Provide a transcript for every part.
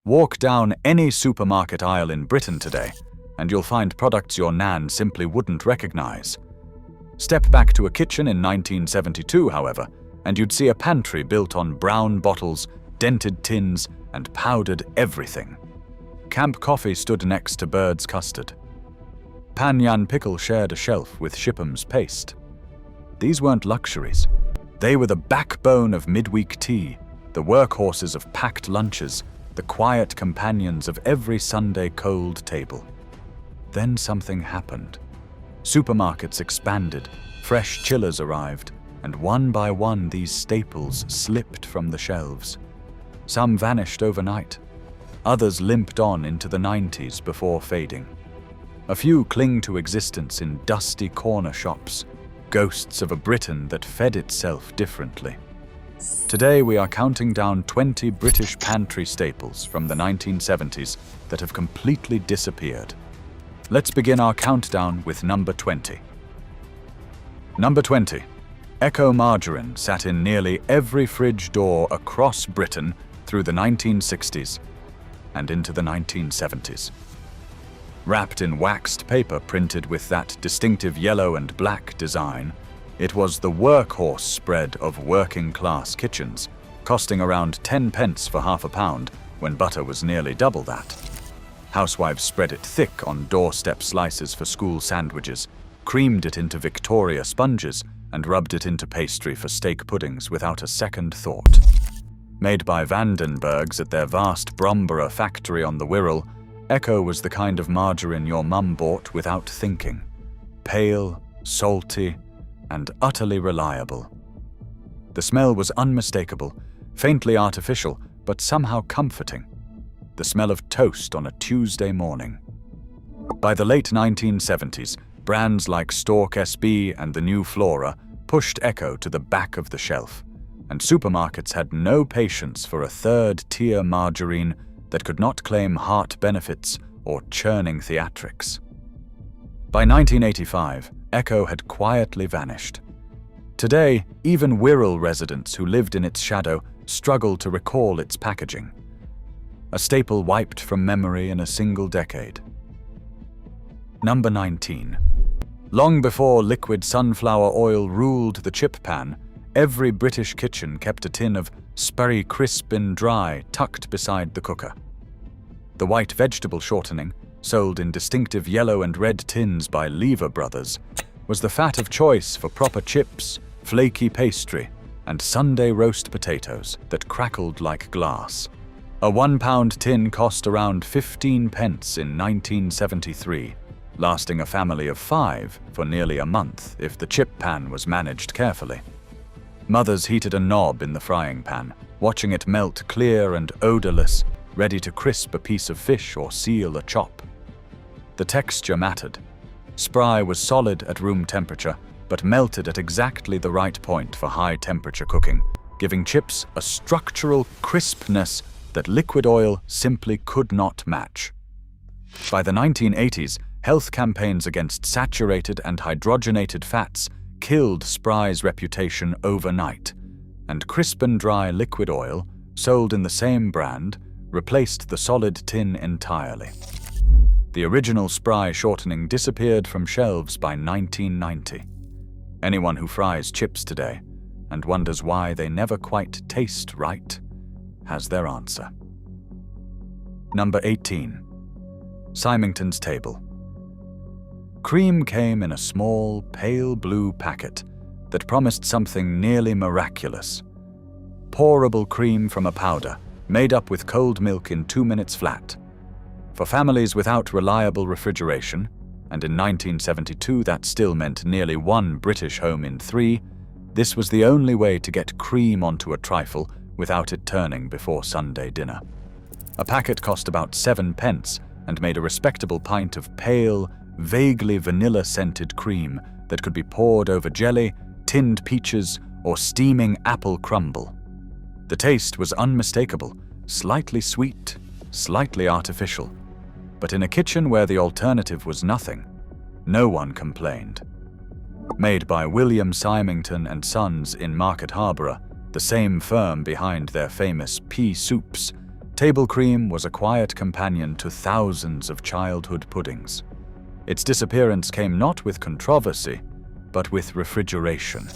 Walk down any supermarket aisle in Britain today, and you'll find products your nan simply wouldn't recognize. Step back to a kitchen in 1972, however, and you'd see a pantry built on brown bottles, dented tins, and powdered everything. Camp coffee stood next to Bird's custard. Panyan pickle shared a shelf with Shipham's paste. These weren't luxuries. They were the backbone of midweek tea, the workhorses of packed lunches, the quiet companions of every Sunday cold table. Then something happened. Supermarkets expanded, fresh chillers arrived, and one by one these staples slipped from the shelves. Some vanished overnight. Others limped on into the 90s before fading. A few cling to existence in dusty corner shops, ghosts of a Britain that fed itself differently. Today we are counting down 20 British pantry staples from the 1970s that have completely disappeared. Let's begin our countdown with number 20. Number 20. Echo margarine sat in nearly every fridge door across Britain through the 1960s and into the 1970s. Wrapped in waxed paper printed with that distinctive yellow and black design, it was the workhorse spread of working-class kitchens, costing around 10 pence for half a pound when butter was nearly double that. Housewives spread it thick on doorstep slices for school sandwiches, creamed it into Victoria sponges, and rubbed it into pastry for steak puddings without a second thought. Made by Vandenbergs at their vast Bromborough factory on the Wirral, Echo was the kind of margarine your mum bought without thinking. Pale, salty, and utterly reliable. The smell was unmistakable, faintly artificial, but somehow comforting. The smell of toast on a Tuesday morning. By the late 1970s, brands like Stork SB and the New Flora pushed Echo to the back of the shelf, and supermarkets had no patience for a third-tier margarine that could not claim heart benefits or churning theatrics. By 1985, Echo had quietly vanished. Today, even Wirral residents who lived in its shadow struggle to recall its packaging. A staple wiped from memory in a single decade. Number 19. Long before liquid sunflower oil ruled the chip pan, every British kitchen kept a tin of Sperry Crisp and Dry tucked beside the cooker. The white vegetable shortening, sold in distinctive yellow and red tins by Lever Brothers, was the fat of choice for proper chips, flaky pastry, and Sunday roast potatoes that crackled like glass. A £1 tin cost around 15 pence in 1973, lasting a family of 5 for nearly a month if the chip pan was managed carefully. Mothers heated a knob in the frying pan, watching it melt clear and odorless, ready to crisp a piece of fish or seal a chop. The texture mattered. Spry was solid at room temperature, but melted at exactly the right point for high-temperature cooking, giving chips a structural crispness that liquid oil simply could not match. By the 1980s, health campaigns against saturated and hydrogenated fats killed Spry's reputation overnight, and Crisp and Dry liquid oil, sold in the same brand, replaced the solid tin entirely. The original Spry shortening disappeared from shelves by 1990. Anyone who fries chips today and wonders why they never quite taste right has their answer. Number 18. Symington's Table. Cream came in a small, pale blue packet that promised something nearly miraculous. Pourable cream from a powder, made up with cold milk in 2 minutes flat. For families without reliable refrigeration, and in 1972 that still meant nearly 1 British home in 3, this was the only way to get cream onto a trifle without it turning before Sunday dinner. A packet cost about 7 pence and made a respectable pint of pale, vaguely vanilla-scented cream that could be poured over jelly, tinned peaches, or steaming apple crumble. The taste was unmistakable, slightly sweet, slightly artificial. But in a kitchen where the alternative was nothing, no one complained. Made by William Symington and Sons in Market Harborough, the same firm behind their famous pea soups, Table cream was a quiet companion to thousands of childhood puddings. Its disappearance came not with controversy, but with refrigeration.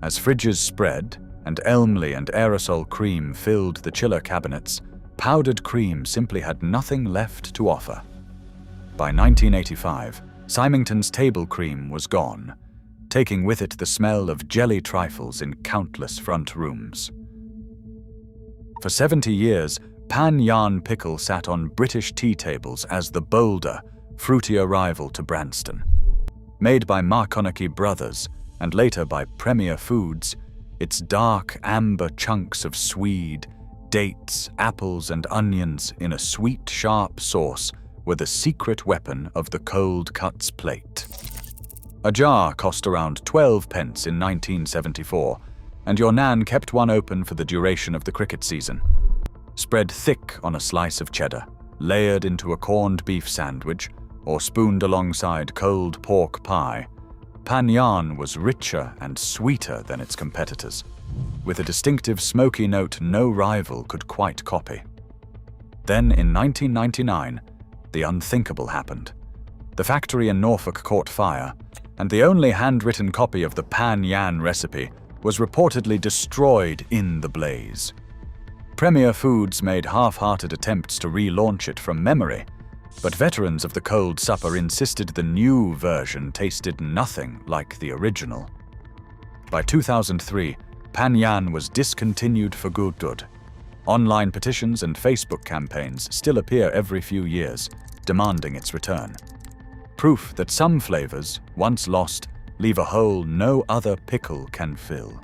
As fridges spread, and Elmley and aerosol cream filled the chiller cabinets, powdered cream simply had nothing left to offer. By 1985, Symington's table cream was gone, taking with it the smell of jelly trifles in countless front rooms. For 70 years, Pan Yan pickle sat on British tea tables as the bolder, fruitier rival to Branston. Made by Marconicky Brothers and later by Premier Foods, its dark amber chunks of swede, dates, apples and onions in a sweet, sharp sauce were the secret weapon of the cold cuts plate. A jar cost around 12 pence in 1974, and your Nan kept one open for the duration of the cricket season. Spread thick on a slice of cheddar, layered into a corned beef sandwich, or spooned alongside cold pork pie, Pan Yan was richer and sweeter than its competitors, with a distinctive smoky note no rival could quite copy. Then, in 1999, the unthinkable happened. The factory in Norfolk caught fire, and the only handwritten copy of the Pan Yan recipe was reportedly destroyed in the blaze. Premier Foods made half-hearted attempts to relaunch it from memory, but veterans of the Cold Supper insisted the new version tasted nothing like the original. By 2003, Pan Yan was discontinued for good. Online petitions and Facebook campaigns still appear every few years, demanding its return. Proof that some flavors, once lost, leave a hole no other pickle can fill.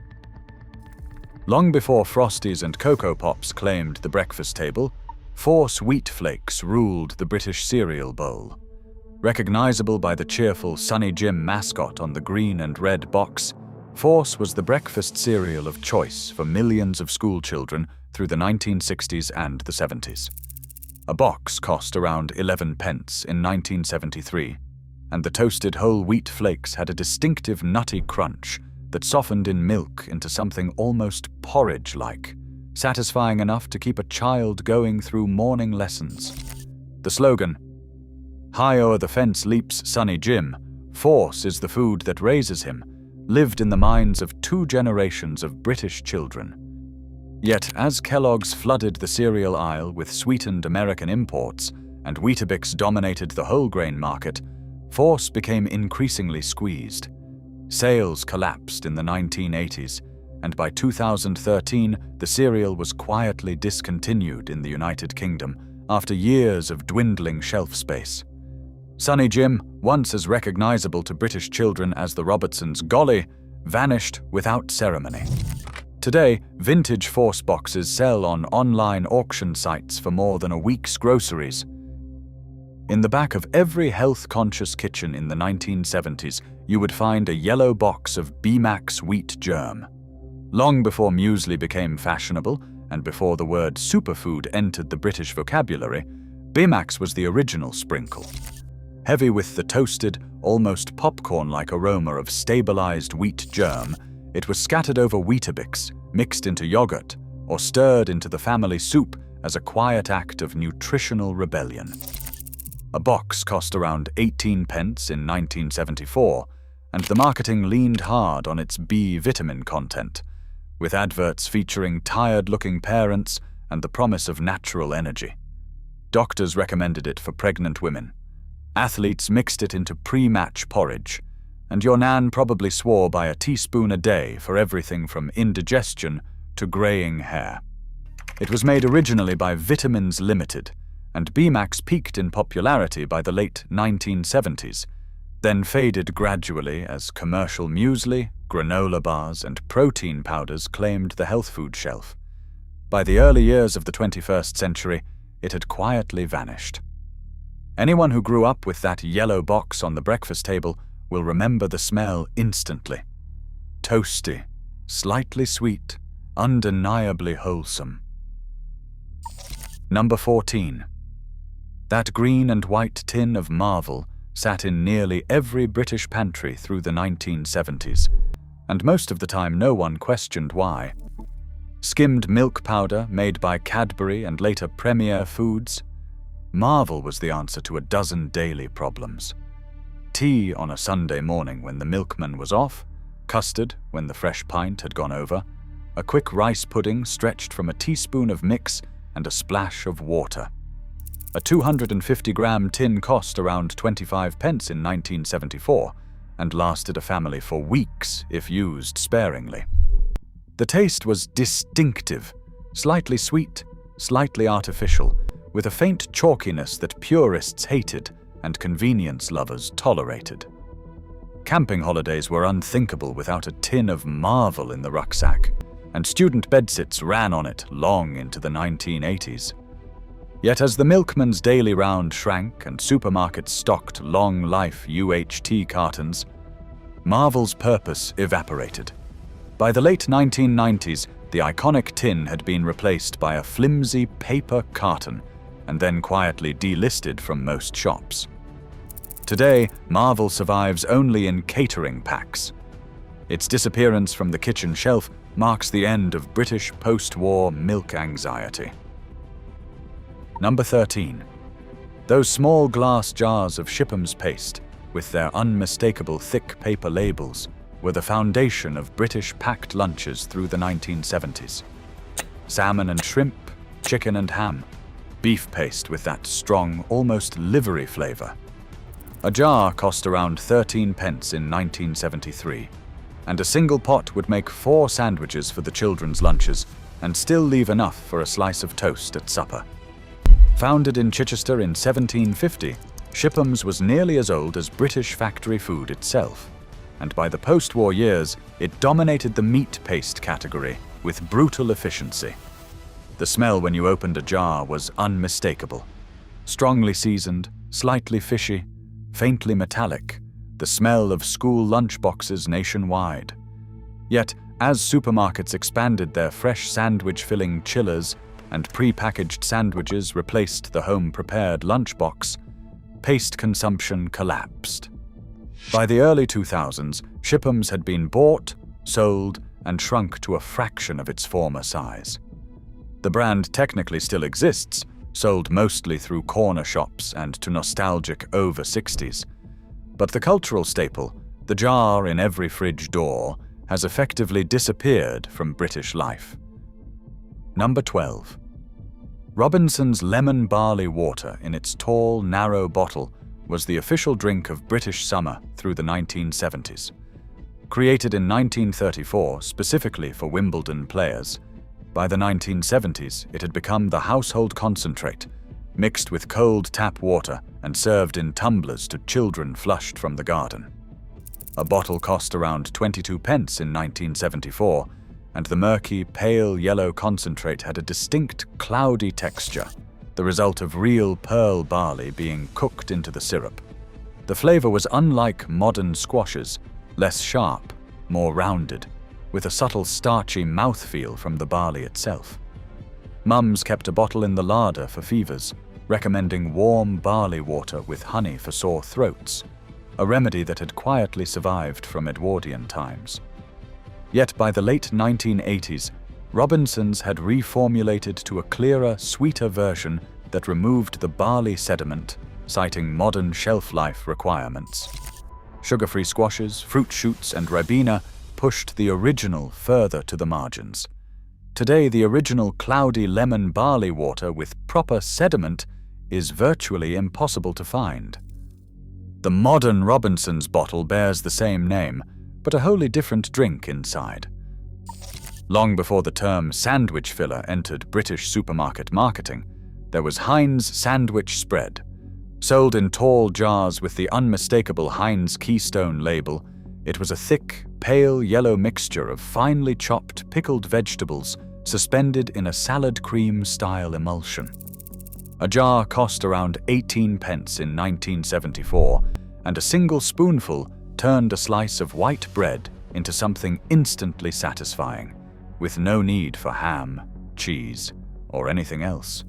Long before Frosties and Cocoa Pops claimed the breakfast table, Force wheat flakes ruled the British cereal bowl. Recognizable by the cheerful Sunny Jim mascot on the green and red box, Force was the breakfast cereal of choice for millions of schoolchildren through the 1960s and the 70s. A box cost around 11 pence in 1973, and the toasted whole wheat flakes had a distinctive nutty crunch that softened in milk into something almost porridge-like, satisfying enough to keep a child going through morning lessons. The slogan, "High o'er the fence leaps Sunny Jim, Force is the food that raises him," lived in the minds of 2 generations of British children. Yet, as Kellogg's flooded the cereal aisle with sweetened American imports and Weetabix dominated the whole grain market, Force became increasingly squeezed. Sales collapsed in the 1980s, and by 2013, the cereal was quietly discontinued in the United Kingdom after years of dwindling shelf space. Sunny Jim, once as recognizable to British children as the Robertsons' Golly, vanished without ceremony. Today, vintage Force boxes sell on online auction sites for more than a week's groceries. In the back of every health-conscious kitchen in the 1970s, you would find a yellow box of B-Max wheat germ. Long before muesli became fashionable, and before the word superfood entered the British vocabulary, B-Max was the original sprinkle. Heavy with the toasted, almost popcorn-like aroma of stabilized wheat germ, it was scattered over Weetabix, mixed into yogurt, or stirred into the family soup as a quiet act of nutritional rebellion. A box cost around 18 pence in 1974, and the marketing leaned hard on its B vitamin content, with adverts featuring tired-looking parents and the promise of natural energy. Doctors recommended it for pregnant women. Athletes mixed it into pre-match porridge, and your Nan probably swore by a teaspoon a day for everything from indigestion to graying hair. It was made originally by Vitamins Limited, and B-Max peaked in popularity by the late 1970s, then faded gradually as commercial muesli, granola bars, and protein powders claimed the health food shelf. By the early years of the 21st century, it had quietly vanished. Anyone who grew up with that yellow box on the breakfast table will remember the smell instantly. Toasty, slightly sweet, undeniably wholesome. Number 14. That green and white tin of Marvel sat in nearly every British pantry through the 1970s, and most of the time no one questioned why. skimmed milk powder made by Cadbury and later Premier Foods. Marvel was the answer to a dozen daily problems. Tea on a Sunday morning when the milkman was off, custard when the fresh pint had gone over, a quick rice pudding stretched from a teaspoon of mix and a splash of water. A 250-gram tin cost around 25 pence in 1974 and lasted a family for weeks if used sparingly. The taste was distinctive, slightly sweet, slightly artificial, with a faint chalkiness that purists hated and convenience lovers tolerated. Camping holidays were unthinkable without a tin of Marvel in the rucksack, and student bedsits ran on it long into the 1980s. Yet as the milkman's daily round shrank and supermarkets stocked long-life UHT cartons, Marvel's purpose evaporated. By the late 1990s, the iconic tin had been replaced by a flimsy paper carton and then quietly delisted from most shops. Today, Marvel survives only in catering packs. Its disappearance from the kitchen shelf marks the end of British post-war milk anxiety. Number 13. Those small glass jars of Shipham's paste, with their unmistakable thick paper labels, were the foundation of British packed lunches through the 1970s. Salmon and shrimp, chicken and ham, beef paste with that strong, almost livery flavor. A jar cost around 13 pence in 1973, and a single pot would make 4 sandwiches for the children's lunches and still leave enough for a slice of toast at supper. Founded in Chichester in 1750, Shipham's was nearly as old as British factory food itself, and by the post-war years, it dominated the meat paste category with brutal efficiency. The smell when you opened a jar was unmistakable. Strongly seasoned, slightly fishy, faintly metallic, the smell of school lunchboxes nationwide. Yet, as supermarkets expanded their fresh sandwich-filling chillers and pre-packaged sandwiches replaced the home-prepared lunchbox, paste consumption collapsed. By the early 2000s, Shipham's had been bought, sold, and shrunk to a fraction of its former size. The brand technically still exists, sold mostly through corner shops and to nostalgic over-60s. But the cultural staple, the jar in every fridge door, has effectively disappeared from British life. Number 12. Robinson's lemon barley water in its tall, narrow bottle was the official drink of British summer through the 1970s. Created in 1934 specifically for Wimbledon players, by the 1970s it had become the household concentrate, mixed with cold tap water and served in tumblers to children flushed from the garden. A bottle cost around 22 pence in 1974, and the murky, pale yellow concentrate had a distinct, cloudy texture, the result of real pearl barley being cooked into the syrup. The flavor was unlike modern squashes, less sharp, more rounded, with a subtle starchy mouthfeel from the barley itself. Mums kept a bottle in the larder for fevers, recommending warm barley water with honey for sore throats, a remedy that had quietly survived from Edwardian times. Yet by the late 1980s, Robinson's had reformulated to a clearer, sweeter version that removed the barley sediment, citing modern shelf life requirements. Sugar-free squashes, fruit shoots, and Ribena pushed the original further to the margins. Today, the original cloudy lemon barley water with proper sediment is virtually impossible to find. The modern Robinson's bottle bears the same name, but a wholly different drink inside. Long before the term sandwich filler entered British supermarket marketing, there was Heinz Sandwich Spread. Sold in tall jars with the unmistakable Heinz Keystone label, it was a thick, pale yellow mixture of finely chopped pickled vegetables suspended in a salad cream-style emulsion. A jar cost around 18 pence in 1974, and a single spoonful turned a slice of white bread into something instantly satisfying, with no need for ham, cheese, or anything else.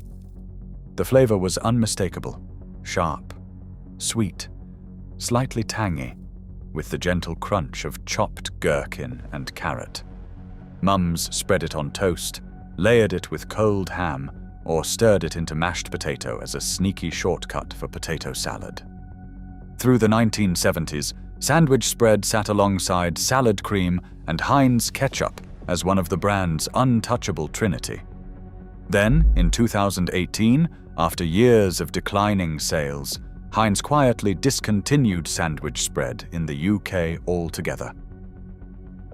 The flavor was unmistakable, sharp, sweet, slightly tangy, with the gentle crunch of chopped gherkin and carrot. Mums spread it on toast, layered it with cold ham, or stirred it into mashed potato as a sneaky shortcut for potato salad. Through the 1970s, sandwich spread sat alongside salad cream and Heinz ketchup as one of the brand's untouchable trinity. Then, in 2018, after years of declining sales, Heinz quietly discontinued sandwich spread in the UK altogether.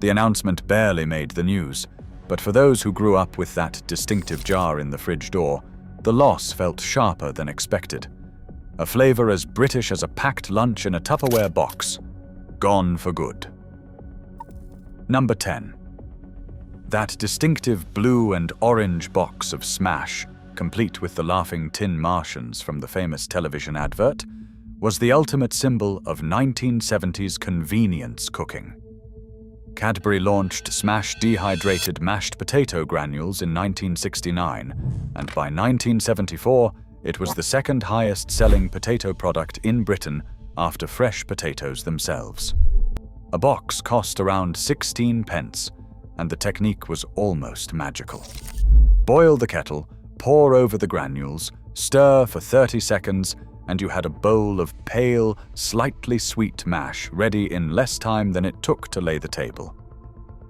The announcement barely made the news, but for those who grew up with that distinctive jar in the fridge door, the loss felt sharper than expected. A flavor as British as a packed lunch in a Tupperware box. Gone for good. Number 10. That distinctive blue and orange box of Smash, complete with the laughing tin Martians from the famous television advert, was the ultimate symbol of 1970s convenience cooking. Cadbury launched Smash dehydrated mashed potato granules in 1969, and by 1974, it was the second highest-selling potato product in Britain after fresh potatoes themselves. A box cost around 16 pence, and the technique was almost magical. Boil the kettle, pour over the granules, stir for 30 seconds, and you had a bowl of pale, slightly sweet mash ready in less time than it took to lay the table.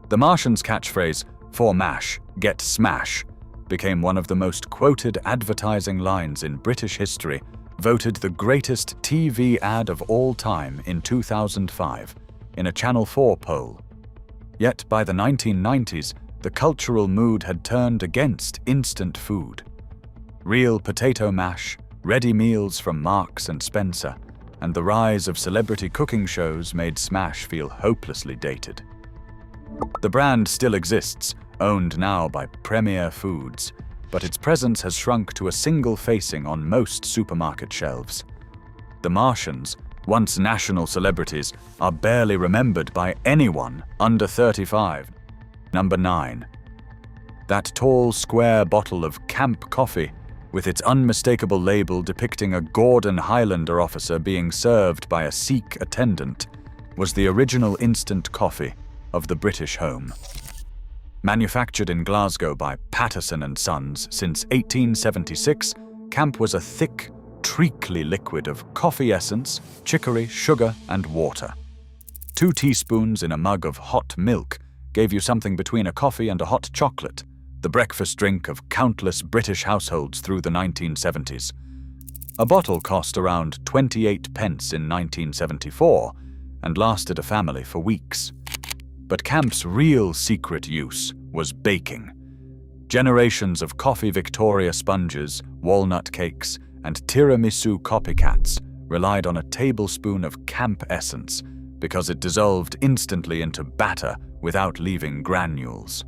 The Martians' catchphrase, "For mash, get smash," became one of the most quoted advertising lines in British history, voted the greatest TV ad of all time in 2005 in a Channel 4 poll. Yet by the 1990s, the cultural mood had turned against instant food. Real potato mash, ready meals from Marks and Spencer, and the rise of celebrity cooking shows made Smash feel hopelessly dated. The brand still exists, owned now by Premier Foods, but its presence has shrunk to a single facing on most supermarket shelves. The Martians, once national celebrities, are barely remembered by anyone under 35. Number 9. That tall, square bottle of Camp coffee, with its unmistakable label depicting a Gordon Highlander officer being served by a Sikh attendant, was the original instant coffee of the British home. Manufactured in Glasgow by Patterson and Sons since 1876, Camp was a thick, treacly liquid of coffee essence, chicory, sugar, and water. 2 teaspoons in a mug of hot milk gave you something between a coffee and a hot chocolate, the breakfast drink of countless British households through the 1970s. A bottle cost around 28 pence in 1974 and lasted a family for weeks. But Camp's real secret use was baking. Generations of Coffee Victoria sponges, walnut cakes, and tiramisu copycats relied on a tablespoon of Camp essence because it dissolved instantly into batter without leaving granules.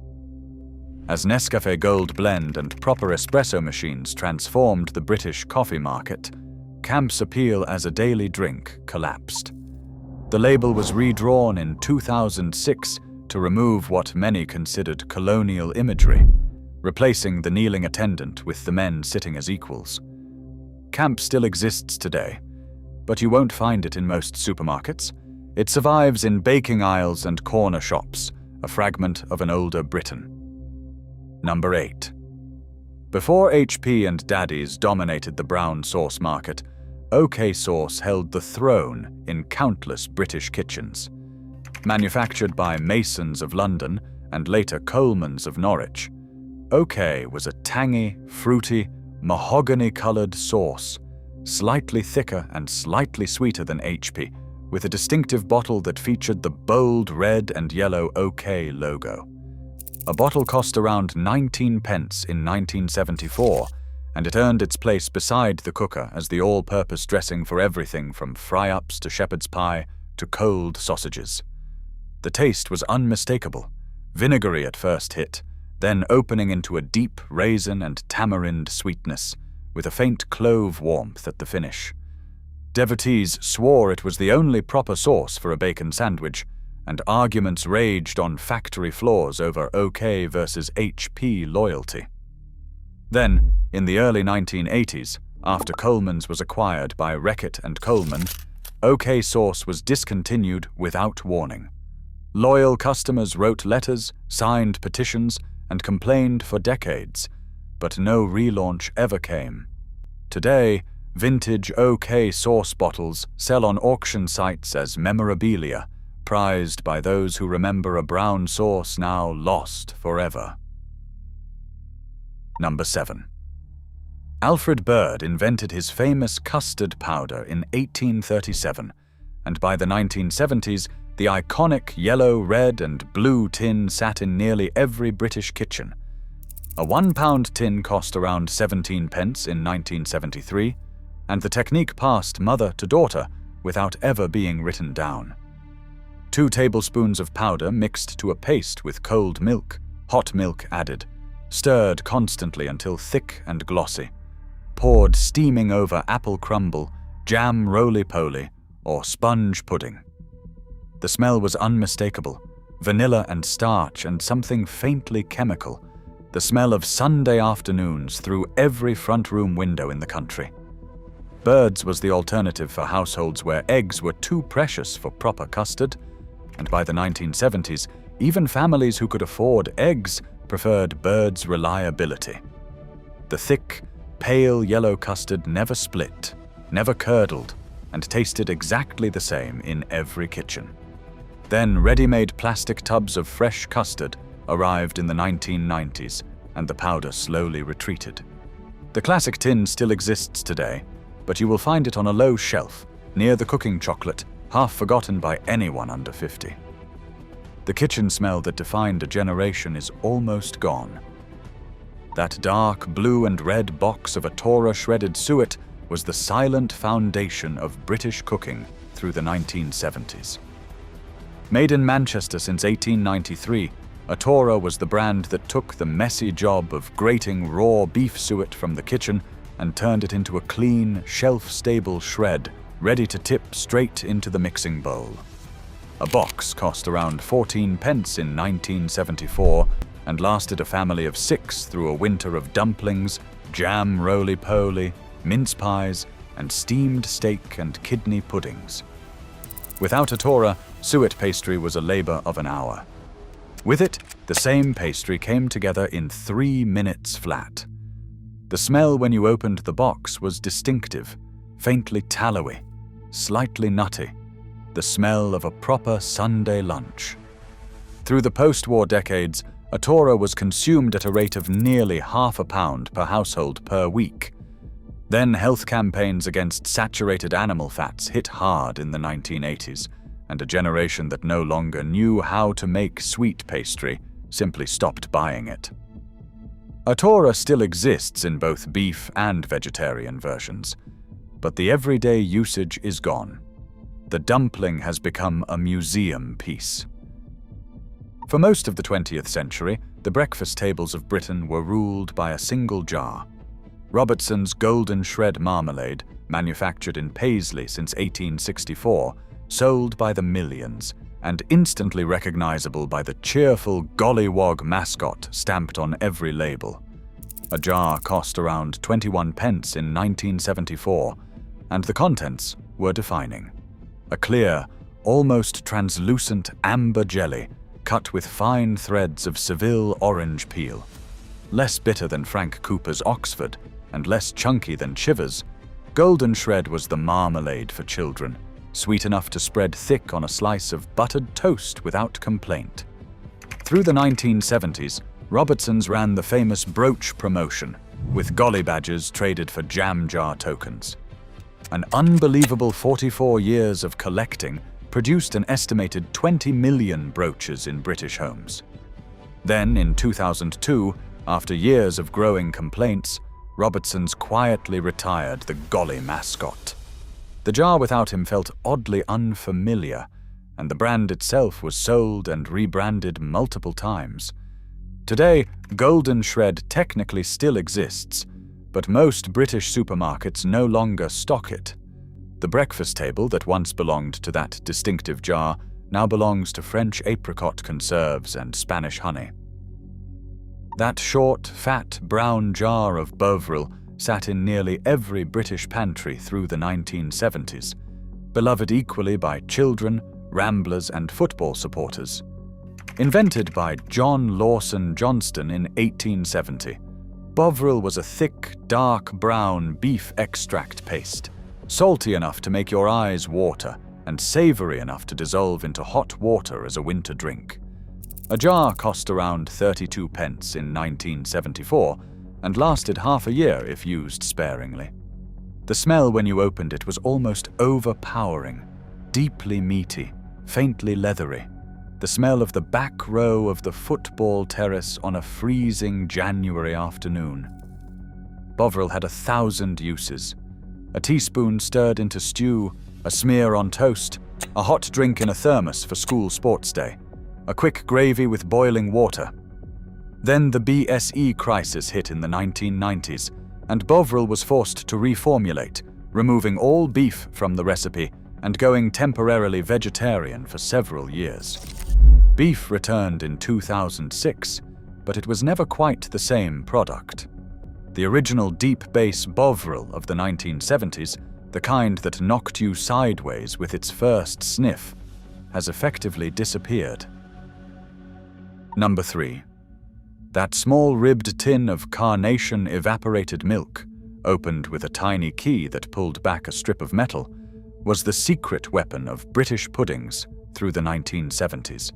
As Nescafé Gold Blend and proper espresso machines transformed the British coffee market, Camp's appeal as a daily drink collapsed. The label was redrawn in 2006 to remove what many considered colonial imagery, replacing the kneeling attendant with the men sitting as equals. Camp still exists today, but you won't find it in most supermarkets. It survives in baking aisles and corner shops, a fragment of an older Britain. Number 8. Before HP and Daddy's dominated the brown sauce market, OK sauce held the throne in countless British kitchens. Manufactured by Masons of London and later Colemans of Norwich, OK was a tangy, fruity, mahogany-colored sauce, slightly thicker and slightly sweeter than HP, with a distinctive bottle that featured the bold red and yellow OK logo. A bottle cost around 19 pence in 1974, and it earned its place beside the cooker as the all-purpose dressing for everything from fry-ups to shepherd's pie to cold sausages. The taste was unmistakable, vinegary at first hit, then opening into a deep raisin and tamarind sweetness, with a faint clove warmth at the finish. Devotees swore it was the only proper sauce for a bacon sandwich, and arguments raged on factory floors over OK versus HP loyalty. Then, in the early 1980s, after Coleman's was acquired by Reckitt and Coleman, OK sauce was discontinued without warning. Loyal customers wrote letters, signed petitions, and complained for decades, but no relaunch ever came. Today, vintage OK sauce bottles sell on auction sites as memorabilia, prized by those who remember a brown sauce now lost forever. Number 7. Alfred Bird invented his famous custard powder in 1837, and by the 1970s, the iconic yellow, red, and blue tin sat in nearly every British kitchen. A £1 tin cost around 17 pence in 1973, and the technique passed mother to daughter without ever being written down. 2 tablespoons of powder mixed to a paste with cold milk, hot milk added, stirred constantly until thick and glossy, poured steaming over apple crumble, jam roly-poly, or sponge pudding. The smell was unmistakable, vanilla and starch and something faintly chemical, the smell of Sunday afternoons through every front room window in the country. Bird's was the alternative for households where eggs were too precious for proper custard, and by the 1970s, even families who could afford eggs preferred Bird's reliability. The thick, pale yellow custard never split, never curdled, and tasted exactly the same in every kitchen. Then ready-made plastic tubs of fresh custard arrived in the 1990s, and the powder slowly retreated. The classic tin still exists today, but you will find it on a low shelf, near the cooking chocolate, half forgotten by anyone under 50. The kitchen smell that defined a generation is almost gone. That dark blue and red box of Atora shredded suet was the silent foundation of British cooking through the 1970s. Made in Manchester since 1893, Atora was the brand that took the messy job of grating raw beef suet from the kitchen and turned it into a clean, shelf-stable shred, ready to tip straight into the mixing bowl. A box cost around 14 pence in 1974 and lasted a family of 6 through a winter of dumplings, jam roly-poly, mince pies, and steamed steak and kidney puddings. Without Atora, suet pastry was a labor of an hour. With it, the same pastry came together in 3 minutes flat. The smell when you opened the box was distinctive, faintly tallowy, slightly nutty, the smell of a proper Sunday lunch. Through the post-war decades, Atora was consumed at a rate of nearly £0.5 per household per week. Then health campaigns against saturated animal fats hit hard in the 1980s, and a generation that no longer knew how to make sweet pastry simply stopped buying it. Atora still exists in both beef and vegetarian versions, but the everyday usage is gone. The dumpling has become a museum piece. For most of the 20th century, the breakfast tables of Britain were ruled by a single jar. Robertson's Golden Shred Marmalade, manufactured in Paisley since 1864, sold by the millions, and instantly recognizable by the cheerful Gollywog mascot stamped on every label. A jar cost around 21 pence in 1974, and the contents were defining. A clear, almost translucent amber jelly cut with fine threads of Seville orange peel. Less bitter than Frank Cooper's Oxford, and less chunky than Chivers, Golden Shred was the marmalade for children, sweet enough to spread thick on a slice of buttered toast without complaint. Through the 1970s, Robertson's ran the famous brooch promotion, with golly badges traded for jam jar tokens. An unbelievable 44 years of collecting produced an estimated 20 million brooches in British homes. Then, in 2002, after years of growing complaints, Robertson's quietly retired the golly mascot. The jar without him felt oddly unfamiliar, and the brand itself was sold and rebranded multiple times. Today, Golden Shred technically still exists, but most British supermarkets no longer stock it. The breakfast table that once belonged to that distinctive jar now belongs to French apricot conserves and Spanish honey. That short, fat, brown jar of Bovril sat in nearly every British pantry through the 1970s, beloved equally by children, ramblers, and football supporters. Invented by John Lawson Johnston in 1870, Bovril was a thick, dark brown beef extract paste, salty enough to make your eyes water and savory enough to dissolve into hot water as a winter drink. A jar cost around 32 pence in 1974 and lasted half a year if used sparingly. The smell when you opened it was almost overpowering, deeply meaty, faintly leathery, the smell of the back row of the football terrace on a freezing January afternoon. Bovril had 1,000 uses. A teaspoon stirred into stew, a smear on toast, a hot drink in a thermos for school sports day, a quick gravy with boiling water. Then the BSE crisis hit in the 1990s, and Bovril was forced to reformulate, removing all beef from the recipe and going temporarily vegetarian for several years. Beef returned in 2006, but it was never quite the same product. The original deep bass Bovril of the 1970s, the kind that knocked you sideways with its first sniff, has effectively disappeared. Number 3. That small ribbed tin of carnation evaporated milk, opened with a tiny key that pulled back a strip of metal, was the secret weapon of British puddings through the 1970s.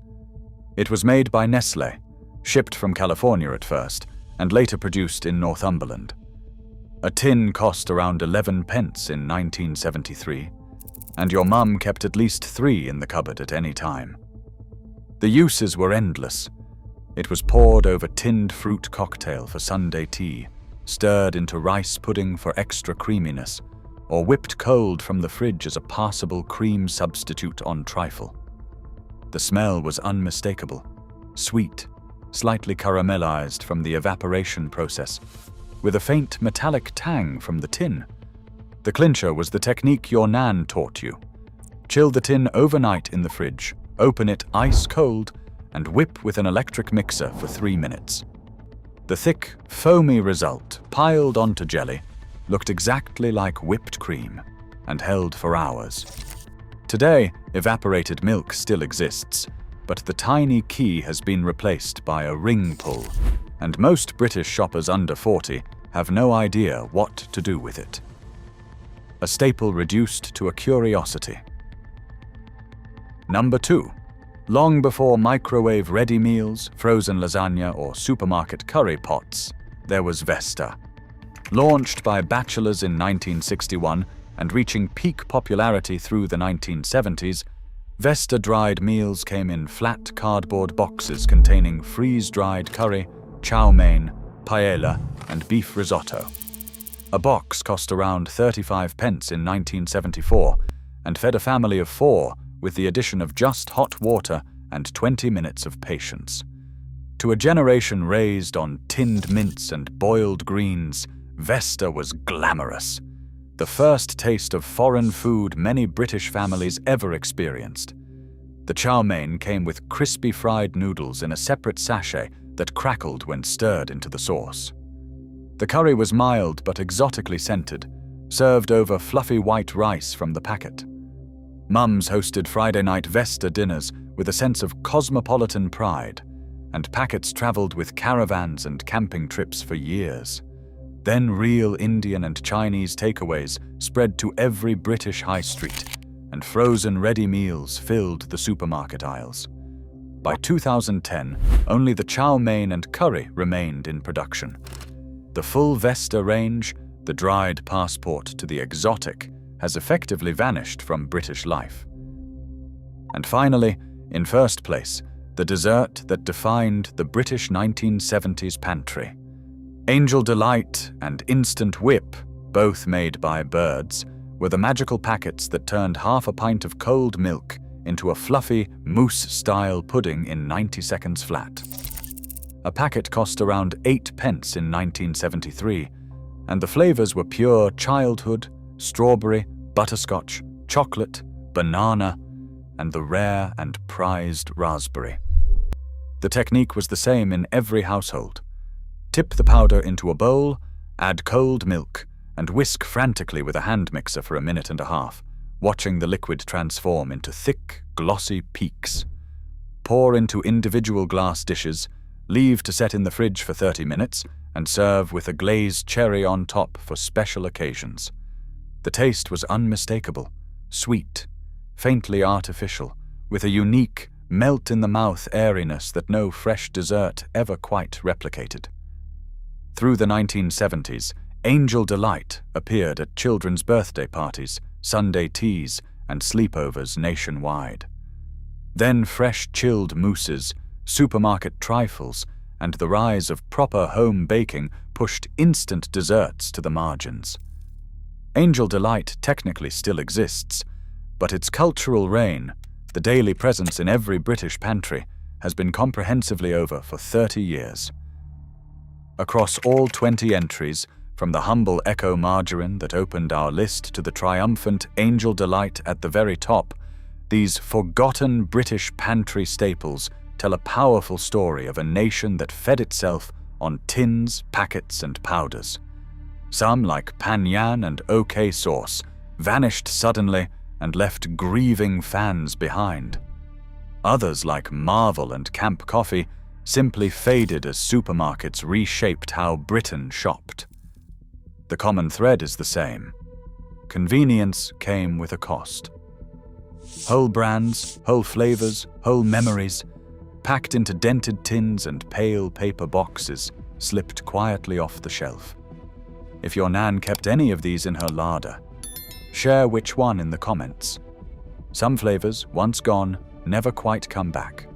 It was made by Nestlé, shipped from California at first, and later produced in Northumberland. A tin cost around 11 pence in 1973, and your mum kept at least 3 in the cupboard at any time. The uses were endless. It was poured over tinned fruit cocktail for Sunday tea, stirred into rice pudding for extra creaminess, or whipped cold from the fridge as a passable cream substitute on trifle. The smell was unmistakable, sweet, slightly caramelized from the evaporation process, with a faint metallic tang from the tin. The clincher was the technique your Nan taught you. Chill the tin overnight in the fridge, open it ice cold, and whip with an electric mixer for 3 minutes. The thick, foamy result, piled onto jelly, looked exactly like whipped cream and held for hours. Today, evaporated milk still exists, but the tiny key has been replaced by a ring pull, and most British shoppers under 40 have no idea what to do with it. A staple reduced to a curiosity. Number 2. Long before microwave ready meals, frozen lasagna, or supermarket curry pots, there was Vesta. Launched by bachelors in 1961 and reaching peak popularity through the 1970s, Vesta dried meals came in flat cardboard boxes containing freeze-dried curry, chow mein, paella, and beef risotto. A box cost around 35 pence in 1974 and fed a family of 4 with the addition of just hot water and 20 minutes of patience. To a generation raised on tinned mince and boiled greens, Vesta was glamorous. The first taste of foreign food many British families ever experienced. The chow mein came with crispy fried noodles in a separate sachet that crackled when stirred into the sauce. The curry was mild but exotically scented, served over fluffy white rice from the packet. Mums hosted Friday night Vesta dinners with a sense of cosmopolitan pride, and packets traveled with caravans and camping trips for years. Then real Indian and Chinese takeaways spread to every British high street, and frozen ready meals filled the supermarket aisles. By 2010, only the chow mein and curry remained in production. The full Vesta range, the dried passport to the exotic, has effectively vanished from British life. And finally, in first place, the dessert that defined the British 1970s pantry. Angel Delight and Instant Whip, both made by Birds, were the magical packets that turned half a pint of cold milk into a fluffy, mousse-style pudding in 90 seconds flat. A packet cost around 8 pence in 1973, and the flavors were pure childhood, strawberry, butterscotch, chocolate, banana, and the rare and prized raspberry. The technique was the same in every household. Tip the powder into a bowl, add cold milk, and whisk frantically with a hand mixer for a minute and a half, watching the liquid transform into thick, glossy peaks. pour into individual glass dishes, leave to set in the fridge for 30 minutes, and serve with a glazed cherry on top for special occasions. The taste was unmistakable, sweet, faintly artificial, with a unique, melt-in-the-mouth airiness that no fresh dessert ever quite replicated. Through the 1970s, Angel Delight appeared at children's birthday parties, Sunday teas, and sleepovers nationwide. Then fresh chilled mousses, supermarket trifles, and the rise of proper home baking pushed instant desserts to the margins. Angel Delight technically still exists, but its cultural reign, the daily presence in every British pantry, has been comprehensively over for 30 years. Across all 20 entries, from the humble Echo margarine that opened our list to the triumphant Angel Delight at the very top, these forgotten British pantry staples tell a powerful story of a nation that fed itself on tins, packets, and powders. Some, like Pan Yan and OK sauce, vanished suddenly and left grieving fans behind. Others, like Marvel and Camp Coffee, simply faded as supermarkets reshaped how Britain shopped. The common thread is the same. Convenience came with a cost. Whole brands, whole flavors, whole memories, packed into dented tins and pale paper boxes, slipped quietly off the shelf. If your Nan kept any of these in her larder, share which one in the comments. Some flavors, once gone, never quite come back.